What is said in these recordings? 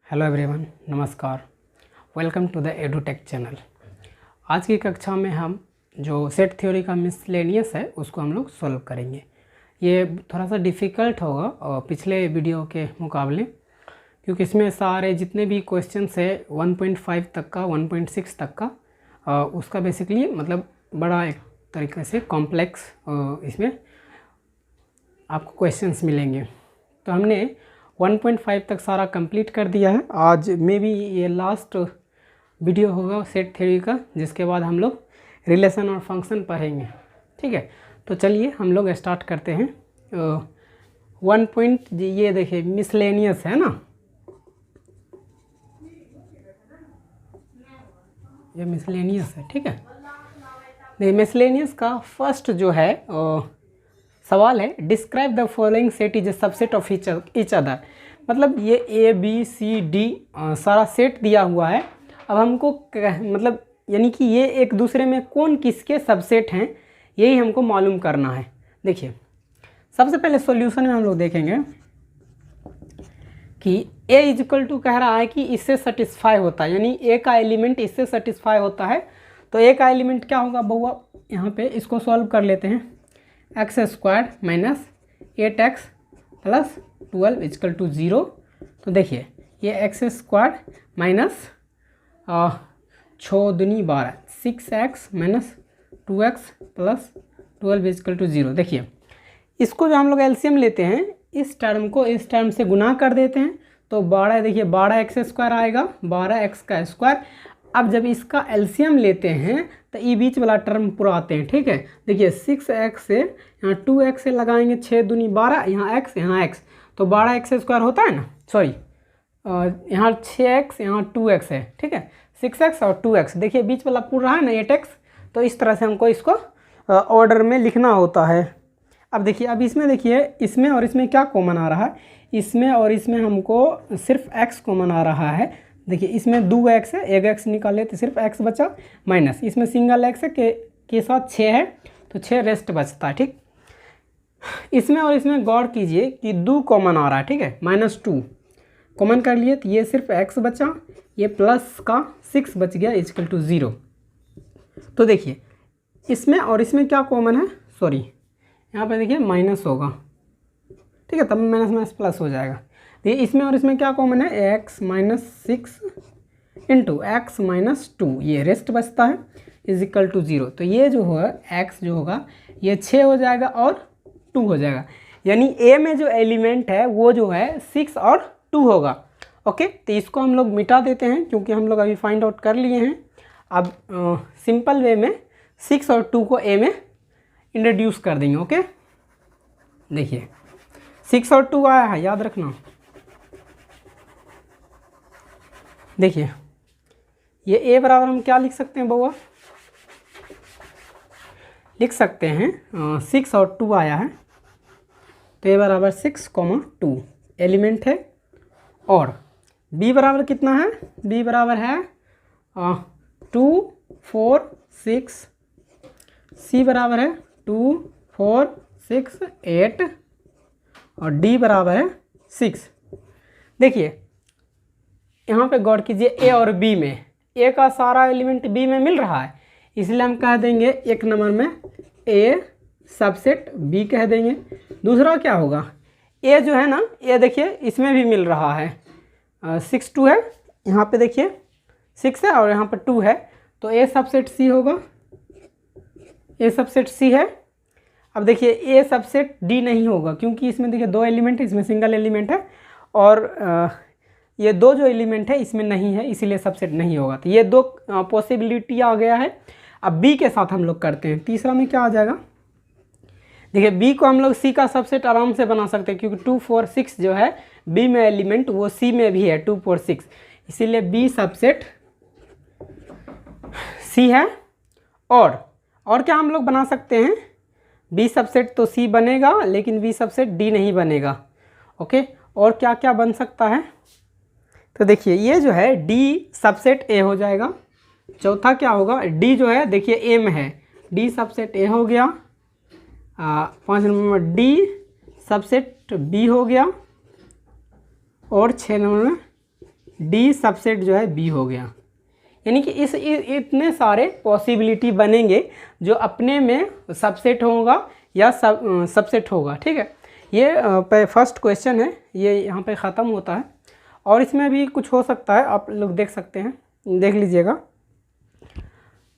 Hello everyone, नमस्कार। Welcome to the Edutech channel. आज की कक्षा में हम जो सेट थ्योरी का मिसलेनियस है उसको हम लोग सॉल्व करेंगे। ये थोड़ा सा डिफ़िकल्ट होगा और पिछले वीडियो के मुकाबले, क्योंकि इसमें सारे जितने भी क्वेश्चंस है 1.5 तक का 1.6 तक का उसका बेसिकली मतलब बड़ा एक तरीके से कॉम्प्लेक्स इसमें आपको क्वेश्चंस मिलेंगे। तो हमने 1.5 तक सारा कंप्लीट कर दिया है। आज में भी ये लास्ट वीडियो होगा सेट थ्योरी का, जिसके बाद हम लोग रिलेशन और फंक्शन पढ़ेंगे। ठीक है, तो चलिए हम लोग स्टार्ट करते हैं। 1 पॉइंट ये देखिए मिसलेनियस है ना, ये मिसलेनियस है। ठीक है, देखिए मिसलेनियस का फर्स्ट जो है सवाल है, describe the following set is a subset of each other. मतलब ये ए बी सी डी सारा सेट दिया हुआ है। अब हमको मतलब यानी कि ये एक दूसरे में कौन किसके सबसेट हैं यही हमको मालूम करना है। देखिए सबसे पहले सॉल्यूशन में हम लोग देखेंगे कि ए इक्वल टू कह रहा है कि इससे सेटिस्फाई होता है, यानी ए का एलिमेंट इससे सेटिस्फाई होता है। तो ए का एलिमेंट क्या होगा बउआ, यहाँ पे इसको सॉल्व कर लेते हैं। X square minus 8x plus 12 equal to 0। तो देखिए ये एक्स स्क्वायर माइनस 6 दूनी 12, 6x minus 2x plus 12 equal to 0। देखिए इसको जो हम लोग एलसीएम लेते हैं, इस टर्म को इस टर्म से गुना कर देते हैं तो 12, देखिए 12x स्क्वायर आएगा, 12x का स्क्वायर। अब जब इसका एलसीएम लेते हैं तो ये बीच वाला टर्म पूरा आते हैं। ठीक है, देखिए 6x से यहाँ 2x से लगाएंगे, 6 दूनी 12, यहाँ x, तो 12x स्क्वायर होता है ना, सॉरी यहाँ 6x यहाँ 2x है। ठीक है, 6x और 2x, देखिए बीच वाला पूरा है ना 8x। तो इस तरह से हमको इसको ऑर्डर में लिखना होता है। अब देखिए, अब इसमें देखिए इसमें और इसमें क्या कॉमन आ रहा है, इसमें और इसमें हमको सिर्फ x कॉमन आ रहा है। देखिए इसमें 2x है, एक x निकाले तो सिर्फ x बचा, माइनस इसमें सिंगल x है के साथ 6 है तो 6 रेस्ट बचता है। ठीक, इसमें और इसमें गौर कीजिए कि 2 कॉमन आ रहा है। ठीक है, -2 कॉमन कर लिए तो ये सिर्फ x बचा, ये प्लस का 6 बच गया इक्वल टू 0। तो देखिए इसमें और इसमें क्या कॉमन है, सॉरी यहाँ पे देखिए माइनस होगा। ठीक है, तब माइनस माइनस प्लस हो जाएगा। तो इसमें और इसमें क्या कॉमन है, x minus 6 into x minus 2, ये रेस्ट बचता है इज इक्वल टू 0। तो ये जो है x जो होगा ये 6 हो जाएगा और 2 हो जाएगा, यानी a में जो एलिमेंट है वो जो है 6 और 2 होगा। ओके, तो इसको हम लोग मिटा देते हैं क्योंकि हम लोग अभी फाइंड आउट कर लिए हैं। अब सिंपल वे में 6 और 2 को a में इंट्रोड्यूस कर देंगे। ओके, देखिए 6 और 2 आया है, याद रखना। देखिए ये a बराबर हम क्या लिख सकते हैं बउआ, लिख सकते हैं 6 और 2 आया है तो a बराबर 6, 2 एलिमेंट है। और b बराबर कितना है, b बराबर है 2, 4, 6, c बराबर है 2, 4, 6, 8 और d बराबर है 6। देखिए यहाँ पे गौर कीजिए a और b में, a का सारा एलिमेंट b में मिल रहा है, इसलिए हम कह देंगे एक नंबर में a सबसेट b कह देंगे। दूसरा क्या होगा, a जो है ना, a देखिए इसमें भी मिल रहा है 6, 2 है, यहाँ पे देखिए 6 है और यहाँ पर 2 है, तो a सबसेट c होगा, a सबसेट c है। अब देखिए a सबसेट d नहीं होगा क्योंकि इसमें देखिए 2 एलिमेंट है, इसमें सिंगल एलिमेंट है और ये 2 जो एलिमेंट है इसमें नहीं है, इसीलिए सबसेट नहीं होगा। तो ये 2 पॉसिबिलिटी आ गया है। अब b के साथ हम लोग करते हैं, तीसरा में क्या आ जाएगा, देखिए b को हम लोग c का सबसेट आराम से बना सकते हैं क्योंकि 2, 4, 6 जो है b में एलिमेंट वो c में भी है 2, 4, 6, इसीलिए b सबसेट c है। और क्या हम लोग बना सकते हैं, b सबसेट तो c बनेगा लेकिन b सबसेट d नहीं बनेगा। ओके, और क्या क्या बन सकता है, तो देखिए ये जो है d सबसेट a हो जाएगा। चौथा क्या होगा, d जो है देखिए a में है, d सबसेट a हो गया। 5 नंबर में d सबसेट b हो गया और 6 नंबर में डी सबसेट जो है बी हो गया। यानी कि इतने सारे पॉसिबिलिटी बनेंगे जो अपने में सबसेट होगा या सबसेट होगा। ठीक है, ये फर्स्ट क्वेश्चन है, ये यहाँ पे ख़त्म होता है। और इसमें भी कुछ हो सकता है, आप लोग देख सकते हैं, देख लीजिएगा।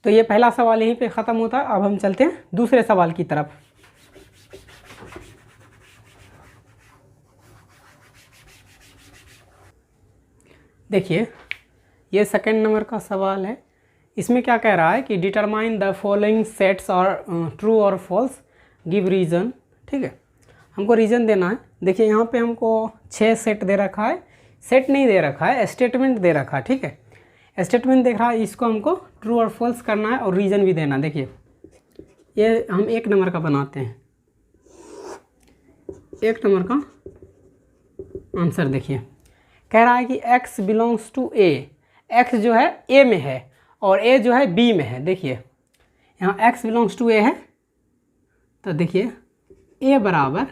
तो ये पहला सवाल यहीं पे ख़त्म होता है। अब हम चलते हैं दूसरे सवाल की तरफ। देखिए, ये सेकंड नंबर का सवाल है। इसमें क्या कह रहा है कि डिटरमाइन द फॉलोइंग सेट्स और ट्रू और फॉल्स, गिव रीज़न। ठीक है, हमको रीज़न देना है। देखिए यहाँ पे हमको 6 सेट दे रखा है, सेट नहीं दे रखा है, स्टेटमेंट दे रखा है। ठीक है, स्टेटमेंट देख रहा है, इसको हमको ट्रू और फॉल्स करना है और रीज़न भी देना। देखिए ये हम 1 नंबर का बनाते हैं। 1 नंबर का आंसर देखिए, कह रहा है कि x belongs to a, x जो है a में है और a जो है b में है। देखिए यहाँ x बिलोंग्स टू a है, तो देखिए a बराबर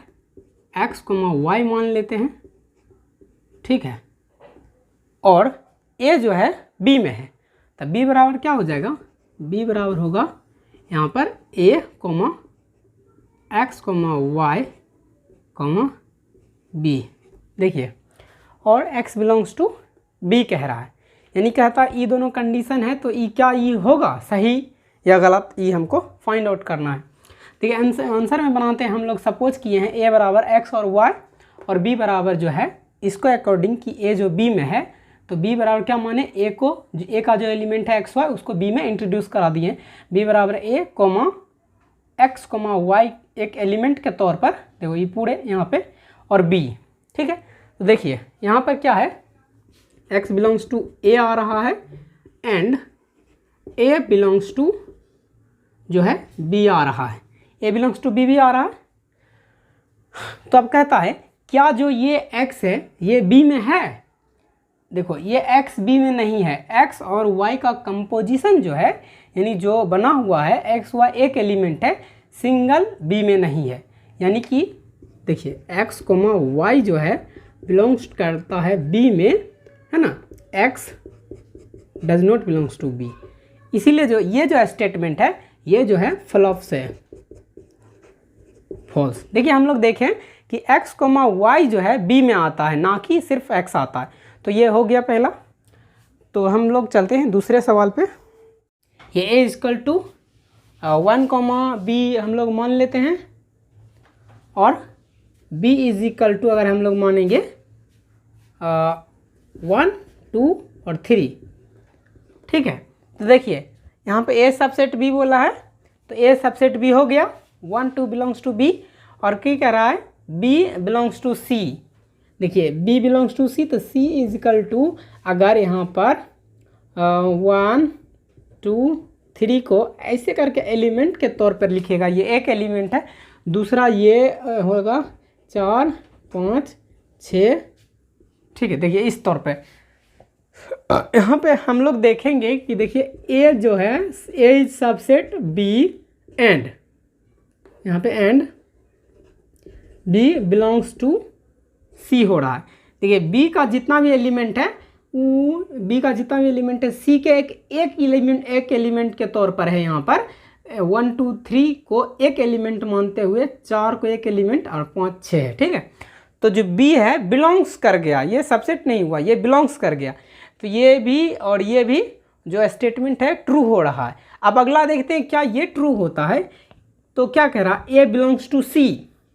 x, y मान लेते हैं। ठीक है, और a जो है b में है, तो b बराबर क्या हो जाएगा, b बराबर होगा यहाँ पर a, x, y, b। देखिए, और x बिलोंग्स टू b कह रहा है, यानी कहता है ई दोनों कंडीशन है, तो ई क्या ई होगा सही या गलत, ई हमको फाइंड आउट करना है। ठीक है, आंसर में बनाते हैं हम लोग। सपोज किए हैं a बराबर x और y और b बराबर जो है इसको अकॉर्डिंग कि a जो b में है, तो b बराबर क्या माने, a का जो एलिमेंट है xy उसको b में इंट्रोड्यूस करा दिए। b बराबर a, x, y एक एलिमेंट के तौर पर, देखो ये पूरे यहाँ पे, और b। ठीक है, तो देखिए यहाँ पर क्या है, x बिलोंग्स टू a आ रहा है एंड a बिलोंग्स टू जो है b आ रहा है, a बिलोंग्स टू b भी आ रहा है। तो अब कहता है क्या जो ये x है ये b में है। देखो ये x b में नहीं है, x और y का कंपोजिशन जो है, यानी जो बना हुआ है x y एक एलिमेंट है, सिंगल b में नहीं है। यानी कि देखिए x, y जो है बिलोंग्स करता है b में, है ना, x does not belongs to b। इसीलिए जो ये जो स्टेटमेंट है ये जो है फ्लॉप्स है, फॉल्स। देखिए हम लोग देखें कि x, y जो है b में आता है, ना कि सिर्फ x आता है। तो ये हो गया पहला। तो हम लोग चलते हैं दूसरे सवाल पे। ये a इक्वल टू 1, b हम लोग मान लेते हैं, और b इज इक्वल टू अगर हम लोग मानेंगे 1, 2 और 3। ठीक है, तो देखिए यहाँ पे a सबसेट b बोला है, तो a सबसेट b हो गया, 1, 2 बिलोंग्स टू b, और क्या कह रहा है b बिलोंग्स टू c। देखिए b बिलोंग्स टू c, तो c इज इक्वल टू अगर यहाँ पर 1, 2, 3 को ऐसे करके एलिमेंट के तौर पर लिखेगा, ये एक एलिमेंट है, दूसरा ये होगा 4, 5, 6। ठीक है, देखिए इस तौर पे यहाँ पे हम लोग देखेंगे कि देखिए a जो है a is subset b and, यहाँ पे and b belongs to c हो रहा है। देखिए b का जितना भी एलिमेंट है b का जितना भी एलिमेंट है c के एक एलिमेंट के तौर पर है। यहाँ पर 1, 2, 3 को एक एलिमेंट मानते हुए 4 को एक एलिमेंट और 5, 6 है। ठीक है, तो जो b है बिलोंग्स कर गया, ये सबसेट नहीं हुआ, ये बिलोंग्स कर गया, तो ये भी और ये भी जो स्टेटमेंट है ट्रू हो रहा है। अब अगला देखते हैं क्या ये ट्रू होता है। तो क्या कह रहा है a बिलोंग्स टू c।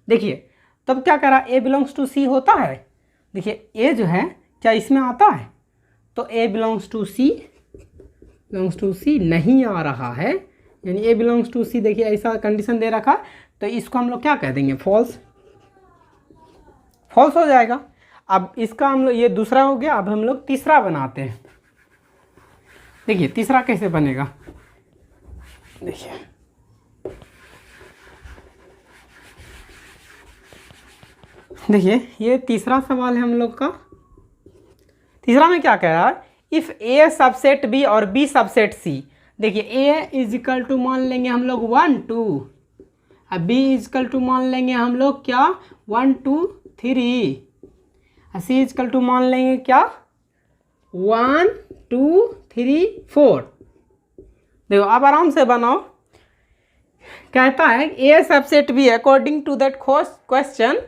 देखिए तब क्या कह रहा है a बिलोंग्स टू c होता है। देखिए a जो है क्या इसमें आता है, तो a बिलोंग्स टू c नहीं आ रहा है, यानी a बिलोंग्स टू c। देखिए ऐसा कंडीशन दे रखा, तो इसको हम लोग क्या कह देंगे, फॉल्स, फॉल्स हो जाएगा। अब इसका हम लोग ये दूसरा हो गया। अब हम लोग तीसरा बनाते हैं। देखिए तीसरा कैसे बनेगा, देखिए ये तीसरा सवाल है हम लोग का। तीसरा में क्या कह रहा है, इफ़ a सबसेट b और b सबसेट c। देखिए a इज इक्वल टू मान लेंगे हम लोग 1, 2, अब b इज इक्वल टू मान लेंगे हम लोग क्या 1, 2, 3, c इज इक्वल टू मान लेंगे क्या 1 2 3 4। देखो अब आराम से बनाओ। कहता है A subset B according to that question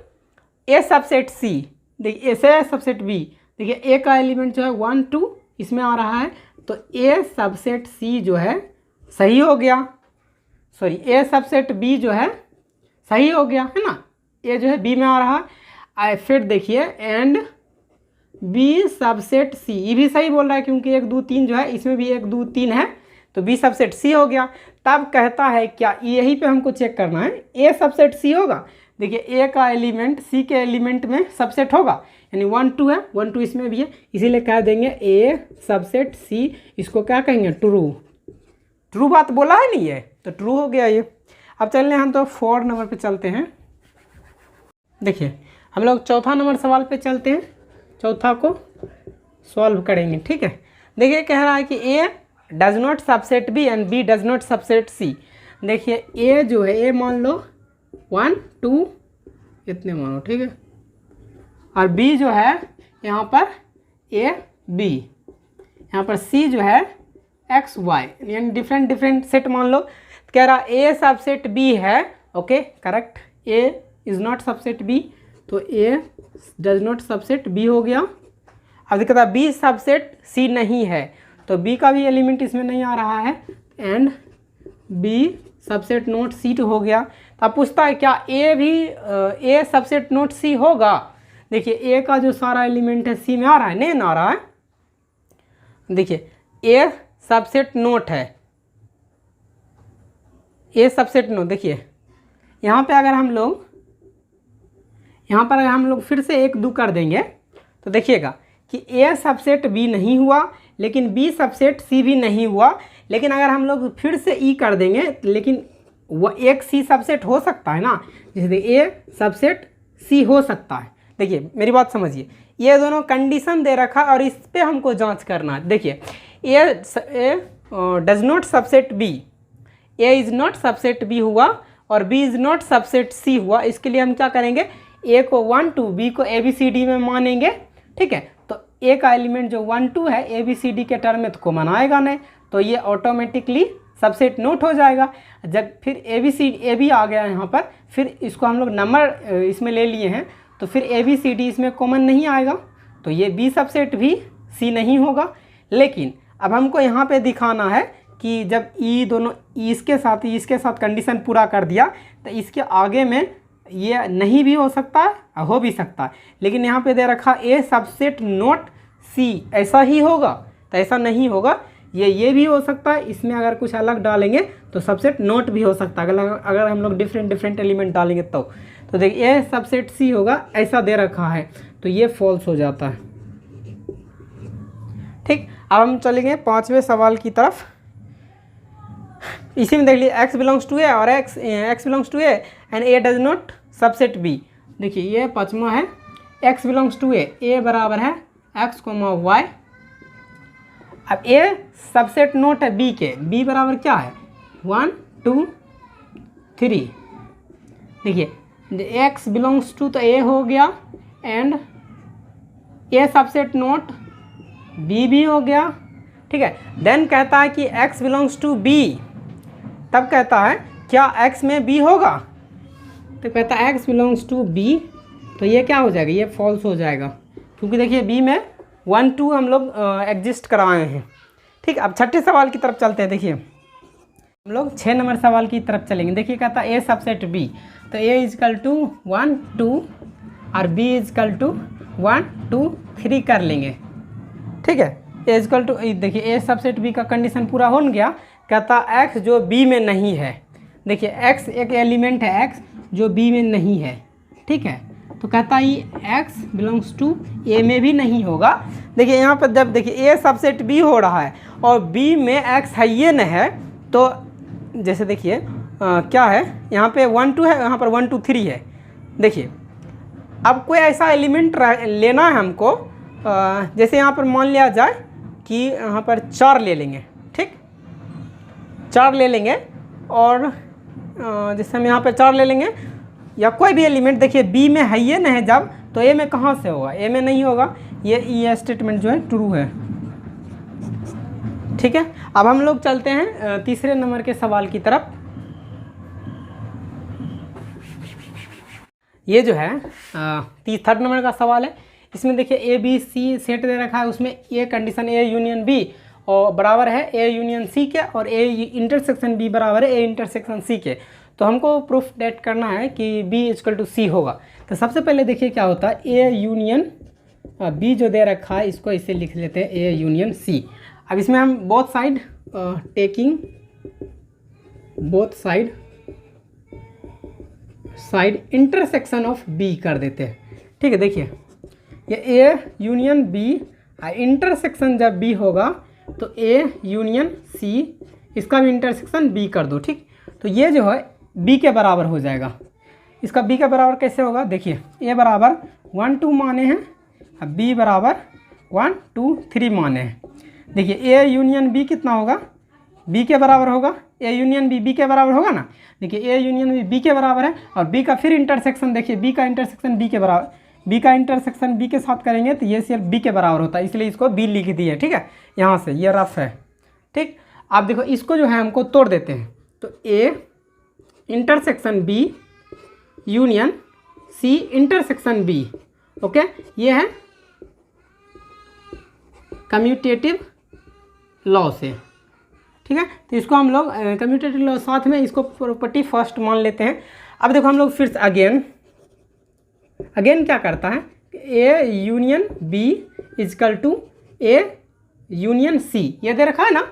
A subset C. देखिए ऐसे सबसेट बी, देखिए ए का एलिमेंट जो है 1 2 इसमें आ रहा है, तो ए सबसेट सी जो है सही हो गया, सॉरी ए सबसेट बी जो है सही हो गया है ना, ए जो है बी में आ रहा है। फिर देखिए एंड बी सबसेट सी, ये भी सही बोल रहा है क्योंकि 1 2 3 जो है इसमें भी 1 2 3 है, तो बी सबसेट सी हो गया। तब कहता है क्या, यहीं पे हमको चेक करना है, ए सबसेट सी होगा। देखिए ए का एलिमेंट सी के एलिमेंट में सबसेट होगा, यानी 1 2 है, 1 2 इसमें भी है, इसीलिए कह देंगे ए सबसेट सी। इसको क्या कहेंगे, ट्रू। ट्रू बात बोला है नहीं है, तो ट्रू हो गया ये। अब चलने हम तो 4 नंबर पे चलते हैं। देखिए हम लोग चौथा नंबर सवाल पे चलते हैं, चौथा को सॉल्व करेंगे। ठीक है, देखिए कह रहा है कि A does not subset B and B does not subset C. देखिए ए जो है, ए मान लो 1 2 इतने मानो, ठीक है, और बी जो है यहाँ पर ए बी, यहाँ पर सी जो है एक्स वाई, यानी डिफरेंट डिफरेंट सेट मान लो। कह रहा ए सबसेट बी है, okay correct, A is not subset B, तो A does not subset B हो गया। अब कहता है बी सबसेट सी नहीं है, तो बी का भी एलिमेंट इसमें नहीं आ रहा है, एंड बी सबसेट नोट सी तो हो गया। तो अब पूछता है क्या ए भी ए सबसेट नोट सी होगा। देखिए ए का जो सारा एलिमेंट है सी में आ रहा है, नहीं आ रहा है। देखिए ए सबसेट नोट है, ए सबसेट नोट, देखिए यहाँ पे अगर हम लोग फिर से 1 2 कर देंगे तो देखिएगा कि ए सबसेट बी नहीं हुआ, लेकिन बी सबसेट सी भी नहीं हुआ। लेकिन अगर हम लोग फिर से ई कर देंगे, लेकिन वह एक सी सबसेट हो सकता है ना, जैसे ए सबसेट सी हो सकता है। देखिए मेरी बात समझिए, ये दोनों कंडीशन दे रखा और इस पे हमको जांच करना है। देखिए A does not subset B, A is not subset B हुआ और B is not subset C हुआ। इसके लिए हम क्या करेंगे, ए को 1 2, बी को ए बी सी डी में मानेंगे। ठीक है, तो ए का एलिमेंट जो 1 2 है ए बी सी डी के टर्म में तो कॉमन आएगा नहीं, तो ये ऑटोमेटिकली सबसेट नोट हो जाएगा। जब फिर ए बी आ गया यहाँ पर, फिर इसको हम लोग नंबर इसमें ले लिए हैं, तो फिर ए बी सी डी इसमें कॉमन नहीं आएगा, तो ये बी सबसेट भी सी नहीं होगा। लेकिन अब हमको यहाँ पे दिखाना है कि जब ई दोनों इसके साथ कंडीशन पूरा कर दिया, तो इसके आगे में ये नहीं भी हो सकता है, हो भी सकता है। लेकिन यहाँ पे दे रखा ए सबसेट नोट सी, ऐसा ही होगा, तो ऐसा नहीं होगा, ये भी हो सकता है। इसमें अगर कुछ अलग डालेंगे तो सबसेट नोट भी हो सकता है, अगर हम लोग डिफरेंट एलिमेंट डालेंगे तो देखिए ए सबसेट सी होगा, ऐसा दे रखा है, तो ये फॉल्स हो जाता है। ठीक, अब हम चलेंगे 5वें सवाल की तरफ। इसी में देख लीजिए x बिलोंग्स टू ए और x belongs to A and A does not subset B. देखिए ये 5वां है, x बिलोंग्स टू ए बराबर है x, y। अब a सबसेट नोट है b के, b बराबर क्या है 1 2 3। देखिए x बिलोंग्स टू तो a हो गया, and a subset note b भी हो गया। ठीक है, देन कहता है कि x बिलोंग्स टू b, तब कहता है क्या x में b होगा, तो कहता है x बिलोंग्स टू b, तो ये क्या हो जाएगा, ये फॉल्स हो जाएगा, क्योंकि देखिए b में 1 2 हम लोग एग्जिस्ट कराए हैं। ठीक, अब 6ठे सवाल की तरफ चलते हैं। देखिए हम लोग 6 नंबर सवाल की तरफ चलेंगे। देखिए कहता है ए सबसेट बी, तो ए इजकल टू 1 2 और बी इजकल टू 1 2 3 कर लेंगे। ठीक है, ए इजकल टू, देखिए ए सबसेट बी का कंडीशन पूरा हो गया। कहता एक्स जो बी में नहीं है, देखिए एक्स एक एलिमेंट है एक्स जो बी में नहीं है। ठीक है, तो कहता है एक्स बिलोंग्स टू ए में भी नहीं होगा। देखिए यहाँ पर जब देखिए ए सबसेट बी हो रहा है और बी में एक्स है ये न है, तो जैसे देखिए क्या है, यहाँ पे 1 2 है, यहाँ पर 1 2 3 है। देखिए अब कोई ऐसा एलिमेंट लेना है हमको, जैसे यहाँ पर मान लिया जाए कि यहाँ पर 4 ले लेंगे। ठीक, 4 ले लेंगे, और जैसे हम यहाँ पर 4 ले लेंगे, या कोई भी एलिमेंट देखिए बी में है ये नहीं जब, तो ए में कहाँ से होगा, ए में नहीं होगा। ये स्टेटमेंट जो है ट्रू है। ठीक है, अब हम लोग चलते हैं तीसरे नंबर के सवाल की तरफ। ये जो है थर्ड नंबर का सवाल है। इसमें देखिए ए बी सी सेट दे रखा है, उसमें A condition A union B और बराबर है ए यूनियन सी के, और ए इंटरसेक्शन बी बराबर है ए इंटरसेक्शन सी के। तो हमको प्रूफ डेट करना है कि बी इक्वल टू सी होगा। तो सबसे पहले देखिए क्या होता है, ए यूनियन बी जो दे रखा है इसको इसे लिख लेते हैं ए यूनियन सी। अब इसमें हम both side taking both side intersection of B कर देते हैं। ठीक है, देखिए ये ए यूनियन बी इंटरसेक्शन जब बी होगा तो ए यूनियन सी इसका भी इंटरसेक्शन बी कर दो। ठीक, तो ये जो है बी के बराबर हो जाएगा। इसका बी के बराबर कैसे होगा, देखिए ए बराबर 1 2 माने हैं, अब बी बराबर 1 2 3 माने हैं। देखिए ए यूनियन बी कितना होगा, बी के बराबर होगा, ए यूनियन बी बी के बराबर होगा ना। देखिए ए यूनियन बी के बराबर है, और बी का फिर इंटरसेक्शन देखिए बी का इंटरसेक्शन बी के बराबर, बी का इंटरसेक्शन बी के साथ करेंगे तो ये सिर्फ बी के बराबर होता है, इसलिए इसको बी लिख दिए। ठीक है, यहाँ से ये रफ है। ठीक, आप देखो इसको जो है हमको तोड़ देते हैं, तो A intersection B union C intersection B. Okay, ये है कम्यूटेटिव लॉ से। ठीक है, तो इसको हम लोग कम्यूटेटिव लॉ साथ में इसको प्रॉपर्टी फर्स्ट मान लेते हैं। अब देखो हम लोग फिर से अगेन क्या करता है, A union B is equal to A union C, ये दे रखा है ना,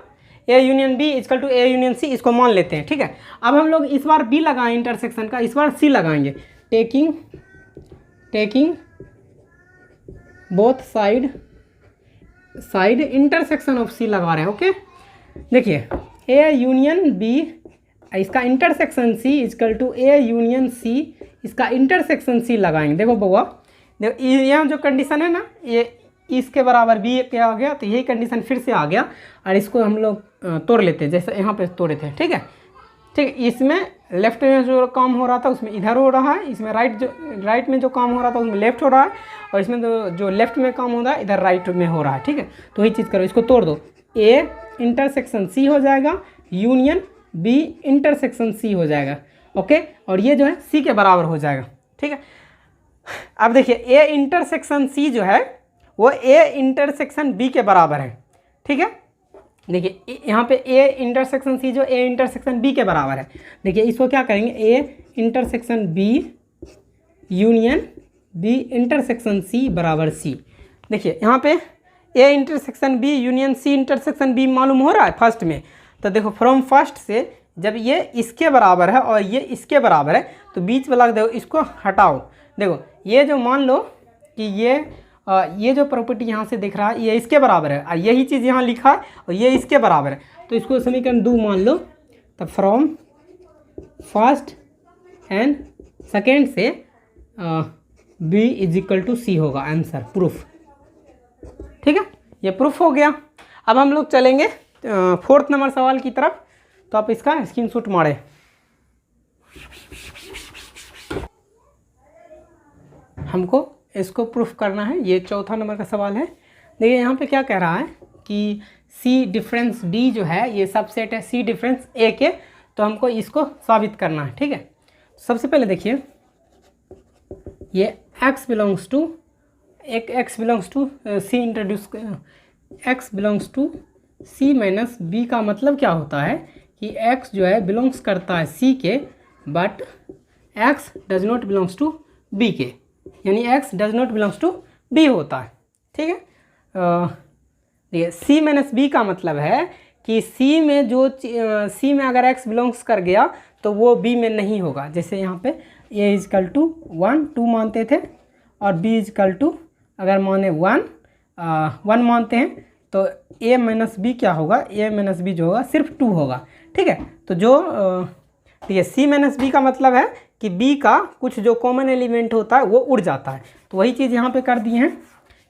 A union B is equal to A union C, इसको मान लेते हैं। ठीक है, अब हम लोग इस बार बी लगाएं इंटरसेक्शन का, इस बार सी लगाएंगे। Taking both side intersection of C लगा रहे हैं। ओके, देखिए ए यूनियन बी इसका intersection C equal to A union C इसका इंटरसेक्शन सी लगाएंगे। देखो बउआ, देखो यहाँ जो कंडीशन है ना, ये इसके बराबर बी क्या आ गया, तो यही कंडीशन फिर से आ गया, और इसको हम लोग तोड़ लेते हैं जैसे यहाँ पे तोड़े थे। ठीक है, ठीक, इसमें लेफ्ट में जो काम हो रहा था उसमें इधर हो रहा है, इसमें राइट में जो काम हो रहा था उसमें लेफ्ट हो रहा है, और इसमें जो लेफ्ट में काम हो रहा है इधर राइट में हो रहा है। ठीक है, तो वही चीज़ करो, इसको तोड़ दो, ए इंटरसेक्शन सी हो जाएगा, यूनियन बी इंटरसेक्शन सी हो जाएगा। ओके, और ये जो है सी के बराबर हो जाएगा। ठीक है, अब देखिए ए इंटरसेक्शन सी जो है वो ए इंटरसेक्शन बी के बराबर है। ठीक है, देखिए यहाँ पे ए इंटरसेक्शन सी जो ए इंटरसेक्शन बी के बराबर है। देखिए इसको क्या करेंगे, A intersection B union B intersection C बराबर सी। देखिए यहाँ पे A intersection B union C intersection B मालूम हो रहा है फर्स्ट में, तो देखो फ्रॉम फर्स्ट से जब ये इसके बराबर है और ये इसके बराबर है तो बीच वाला देखो इसको हटाओ। देखो ये जो मान लो कि ये जो प्रॉपर्टी यहाँ से दिख रहा है ये इसके बराबर है, और यही चीज़ यहाँ लिखा है और ये इसके बराबर है, तो इसको समीकरण 2 मान लो। तब फ्रॉम फर्स्ट एंड सेकेंड से बी इज इक्वल टू सी होगा आंसर, प्रूफ। ठीक है, ये प्रूफ हो गया। अब हम लोग चलेंगे 4th नंबर सवाल की तरफ, तो आप इसका स्क्रीनशॉट मारे। हमको इसको प्रूफ करना है, ये 4था नंबर का सवाल है। देखिए यहाँ पे क्या कह रहा है कि सी डिफरेंस डी जो है ये सबसेट है सी डिफरेंस ए के, तो हमको इसको साबित करना है। ठीक है, सबसे पहले देखिए ये x belongs to C introduce, x belongs to C minus B का मतलब क्या होता है कि x जो है बिलोंग्स करता है c के, but x does not belongs to b के, यानी x does not belongs to b होता है। ठीक है, देखिए c माइनस बी का मतलब है कि c में अगर x बिलोंग्स कर गया तो वो b में नहीं होगा। जैसे यहाँ पे a इजकल टू 1 2 मानते थे, और b इजकल टू अगर माने 1 मानते हैं, तो a माइनस बी क्या होगा, a माइनस बी जो होगा सिर्फ 2 होगा। ठीक है, तो जो देखिए c माइनस बी का मतलब है कि b का कुछ जो कॉमन एलिमेंट होता है वो उड़ जाता है, तो वही चीज़ यहाँ पे कर दी है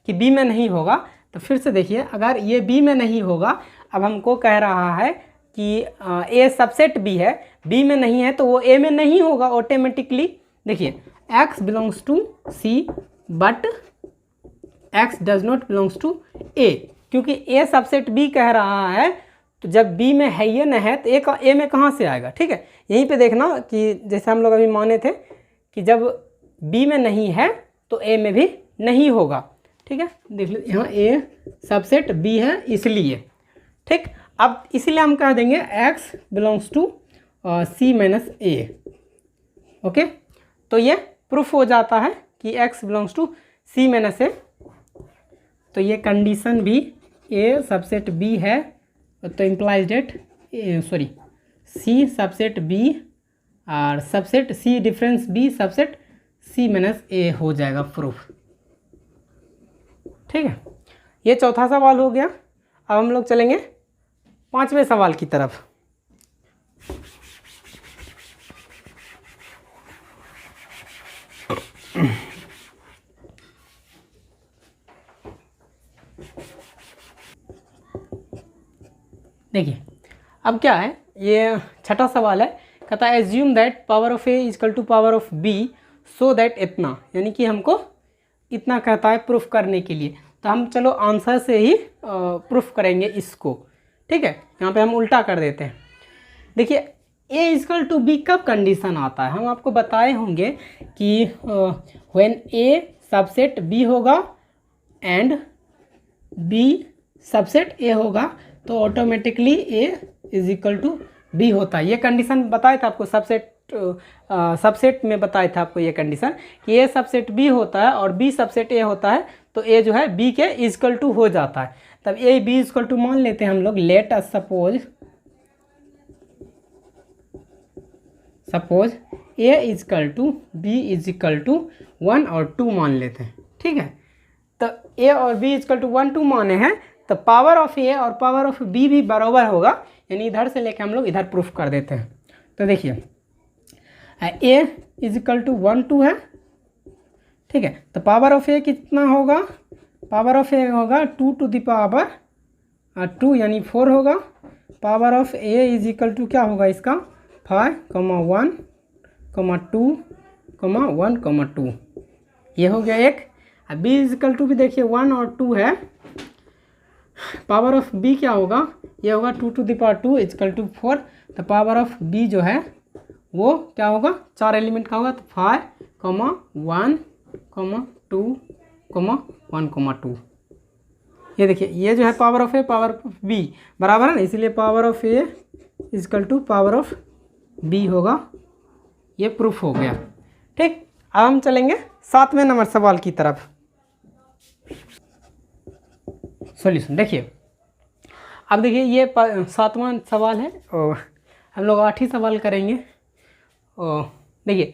कि b में नहीं होगा। तो फिर से देखिए अगर ये b में नहीं होगा, अब हमको कह रहा है कि a सबसेट b है, b में नहीं है तो वो a में नहीं होगा ऑटोमेटिकली। देखिए x belongs to c but x does not belongs to a, क्योंकि a सबसेट b कह रहा है तो जब बी में है ये न है तो ए में कहाँ से आएगा, ठीक है। यहीं पे देखना कि जैसे हम लोग अभी माने थे कि जब बी में नहीं है तो ए में भी नहीं होगा, ठीक है। देख लो यहाँ ए सबसेट बी है इसलिए, ठीक। अब इसलिए हम कह देंगे x belongs to C minus A, okay. तो ये प्रूफ हो जाता है कि x belongs to C minus A. तो ये कंडीशन भी ए सबसेट बी है, तो implies that sorry C subset B और subset C difference B subset C minus A हो जाएगा प्रूफ, ठीक है। ये चौथा सवाल हो गया। अब हम लोग चलेंगे पांचवें सवाल की तरफ। देखिए अब क्या है, ये छठा सवाल है। कहता है assume that power of A is equal to power of B so that इतना, यानी कि हमको इतना कहता है प्रूफ करने के लिए। तो हम चलो आंसर से ही प्रूफ करेंगे इसको, ठीक है। यहाँ पे हम उल्टा कर देते हैं। देखिए ए इजकल टू बी कब कंडीशन आता है, हम आपको बताए होंगे कि व्हेन ए सबसेट बी होगा एंड बी सबसेट ए होगा तो automatically A is equal to B होता है। ये कंडीशन बताया था आपको सबसेट में बताया था आपको ये कंडीशन कि ए सबसेट बी होता है और बी सबसेट ए होता है तो ए जो है बी के इजकल टू हो जाता है। तब ए बी इजकल टू मान लेते हैं हम लोग। Let us suppose A is equal to B is equal to 1 और 2 मान लेते हैं, ठीक है। तो ए और बी इजकल टू 1 2 माने हैं तो पावर ऑफ ए और पावर ऑफ बी भी बराबर होगा, यानी इधर से लेके हम लोग इधर प्रूफ कर देते हैं। तो देखिए ए इजकल टू 1 2 है, ठीक है। तो पावर ऑफ ए कितना होगा, पावर ऑफ ए होगा 2 टू द पावर 2 यानी 4 होगा। Power of A is equal to क्या होगा इसका 5, 1, 2, 1, 2, ये हो गया एक। अब बी इजकल टू भी देखिए 1 और 2 है। पावर ऑफ बी क्या होगा, ये होगा 2 to the power 2 is equal to 4। तो पावर ऑफ बी जो है वो क्या होगा, 4 एलिमेंट का होगा। तो 5, 1, 2, 1, 2। ये देखिए ये जो है power of A power of B बराबर है ना, इसीलिए power of A is equal to power of B होगा। ये प्रूफ हो गया, ठीक। अब हम चलेंगे 7वें नंबर सवाल की तरफ। सॉल्यूशन देखिए, अब देखिए ये 7वां सवाल है और हम लोग 8ही सवाल करेंगे। देखिए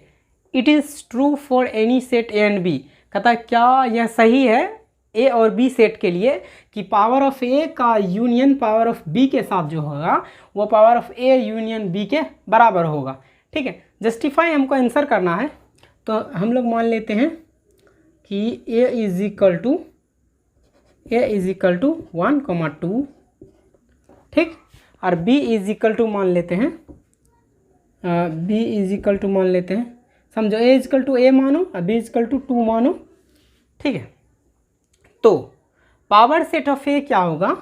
it is true for any set A and B, कहता है क्या यह सही है ए और बी सेट के लिए कि पावर ऑफ ए का यूनियन पावर ऑफ बी के साथ जो होगा वो power of A union B के बराबर होगा, ठीक है। जस्टिफाई हमको आंसर करना है तो हम लोग मान लेते हैं कि ए इज इक्वल टू 1, 2, ठीक। और b इज इक्वल टू मान लेते हैं समझो a इजकल टू ए मानो और b इजकल टू 2 मानो, ठीक है। तो पावर सेट ऑफ ए क्या होगा,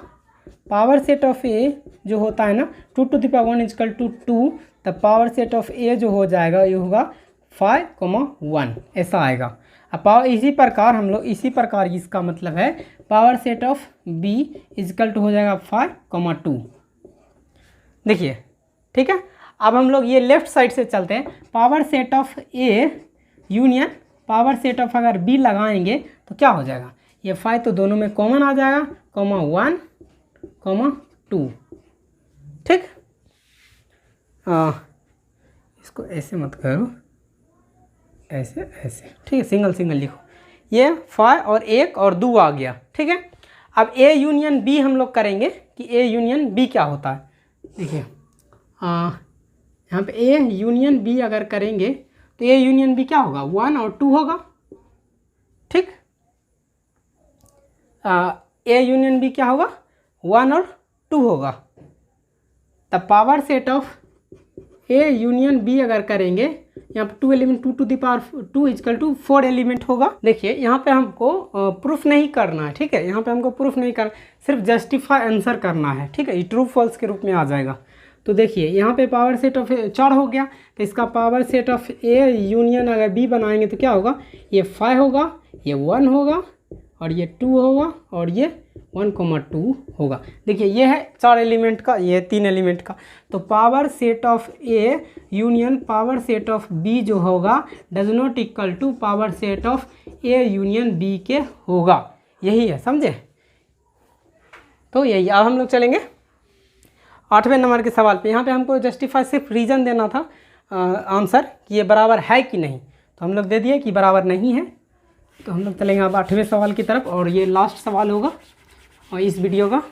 पावर सेट ऑफ ए जो होता है ना 2 to the power 1 is equal to 2, तब पावर सेट ऑफ ए जो हो जाएगा ये होगा 5, 1 ऐसा आएगा। अब पावर इसी प्रकार इसका मतलब है power set of B is equal to हो जाएगा 5, 2। देखिए ठीक है। अब हम लोग ये लेफ्ट साइड से चलते हैं। Power set of A union power set of अगर बी लगाएंगे तो क्या हो जाएगा, ये 5 तो दोनों में कॉमन आ जाएगा, 1, 2, ठीक। इसको ऐसे मत करो, ऐसे, ठीक है। सिंगल लिखो। ये 5 और 1 और 2 आ गया, ठीक है। अब ए यूनियन बी हम लोग करेंगे कि ए यूनियन बी क्या होता है। देखिए यहाँ पे ए यूनियन बी अगर करेंगे तो ए यूनियन बी क्या होगा, 1 और 2 होगा, ठीक। ए यूनियन बी क्या होगा, 1 और 2 होगा। तब power set of A union B अगर करेंगे, यहाँ पर 2 element 2 to the power 2 is equal to 4 element होगा। देखिए यहाँ पे हमको प्रूफ नहीं करना है, ठीक है, यहाँ पे हमको प्रूफ नहीं करना, सिर्फ जस्टिफाई आंसर करना है, ठीक है, ये ट्रू फॉल्स के रूप में आ जाएगा। तो देखिए यहाँ पे पावर सेट ऑफ 4 हो गया, तो इसका power set of A union अगर बी बनाएंगे तो क्या होगा, ये 5 होगा, ये 1 होगा, और ये 2 होगा, और ये 1,2 होगा। देखिए ये है 4 एलिमेंट का, ये 3 एलिमेंट का। तो power set of A union power set of B जो होगा does not equal to power set of A union B के होगा। यही है, समझे। तो यही, अब हम लोग चलेंगे 8वें नंबर के सवाल पे। यहाँ पे हमको जस्टिफाई सिर्फ रीज़न देना था आंसर कि ये बराबर है कि नहीं, तो हम लोग दे दिए कि बराबर नहीं है। तो हम लोग चलेंगे अब 8वें सवाल की तरफ, और ये लास्ट सवाल होगा और इस वीडियो का।